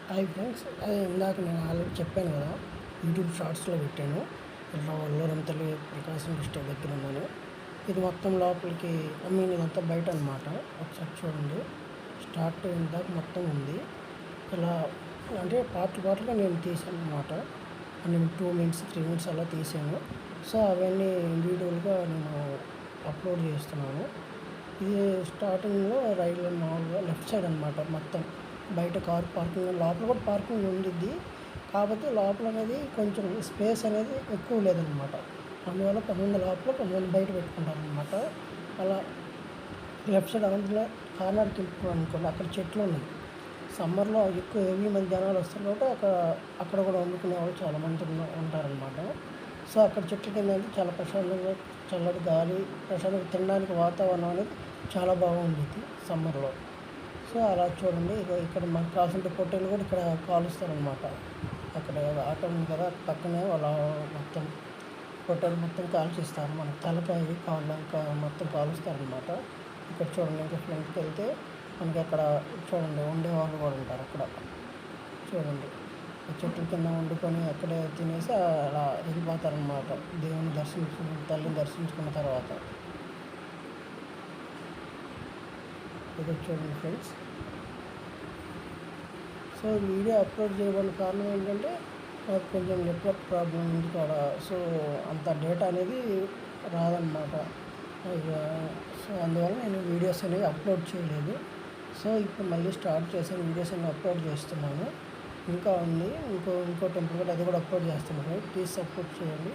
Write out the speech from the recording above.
Hi friends, అదే ఇందాక నేను ఆల్రెడీ చెప్పాను కదా, యూట్యూబ్ షార్ట్స్లో పెట్టాను. ఇట్లా వల్లూరంతలి ప్రకాశం డిస్ట్రిక్ట్ దగ్గర ఉన్నాను. ఇది మొత్తం లోపలికి ఇదంతా బయట అనమాట. ఒకసారి చూడండి, స్టార్ట్ అయిన దాకా మొత్తం ఉంది. ఇలా అంటే పాటలుగా నేను తీసాను అనమాట. నేను 2 మినిట్స్ 3 మినిట్స్ అలా తీసాను. సో అవన్నీ ఇండివిజువల్గా నేను అప్లోడ్ చేస్తున్నాను. ఇది స్టార్టింగ్లో రైలు మామూలుగా లెఫ్ట్ సైడ్ అనమాట. మొత్తం బయట కార్ పార్కింగ్, లోపల కూడా పార్కింగ్ ఉండిద్ది. కాకపోతే లోపల అనేది కొంచెం స్పేస్ అనేది ఎక్కువ లేదనమాట. అందువల్ల కొంతమంది లోపల, కొంతమంది బయట పెట్టుకుంటారనమాట. అలా లెఫ్ట్ సైడ్ అందులో కార్నర్కి అనుకోండి, అక్కడ చెట్లు ఉన్నాయి. సమ్మర్లో ఎక్కువ హెవీ మంది జనాలు వస్తారు కాబట్టి అక్కడ కూడా వండుకునే వాళ్ళు చాలామంది ఉంటారనమాట. సో అక్కడ చెట్ల కింద అంటే చాలా ప్రశాంతంగా, చల్లటి గాలి, ప్రశాంతంగా తినడానికి వాతావరణం అనేది చాలా బాగుండిద్ది సమ్మర్లో. సో అలా చూడండి, ఇక్కడ మనకు కావాల్సిన పొట్టేలు కూడా ఇక్కడ కాలుస్తారనమాట. అక్కడ ఆటో ఉంది కదా, పక్కనే వాళ్ళ మొత్తం పొట్టేలు మొత్తం కాల్చిస్తారు. మనకి తలకాయ కాళ్ళంకా మొత్తం కాలుస్తారనమాట. ఇక్కడ చూడండి, ఇంకా ఫ్రంట్కి వెళ్తే మనకి అక్కడ చూడండి ఉండేవాళ్ళు కూడా ఉంటారు. అక్కడ చూడండి, చెట్ల కింద వండుకొని అక్కడే తినేసి అలా వెళ్ళిపోతారనమాట. దేవుని దర్శించుకుని, తల్లిని దర్శించుకున్న తర్వాత. ఇది చూడండి ఫ్రెండ్స్. సో వీడియో అప్లోడ్ చేయడానికి కారణం ఏంటంటే, నాకు కొంచెం నెట్వర్క్ ప్రాబ్లం ఉంది కాడ. సో అంత డేటా అనేది రాదన్నమాట. ఇక సో అందువల్ల నేను వీడియోస్ అనేవి అప్లోడ్ చేయలేదు. సో ఇప్పుడు మళ్ళీ స్టార్ట్ చేశాను, వీడియోస్ అన్ని అప్లోడ్ చేస్తున్నాను. ఇంకా ఉంది, ఇంకో టెంపుల్ కూడా, అది కూడా అప్లోడ్ చేస్తున్నాను. ప్లీజ్ సపోర్ట్ చేయండి.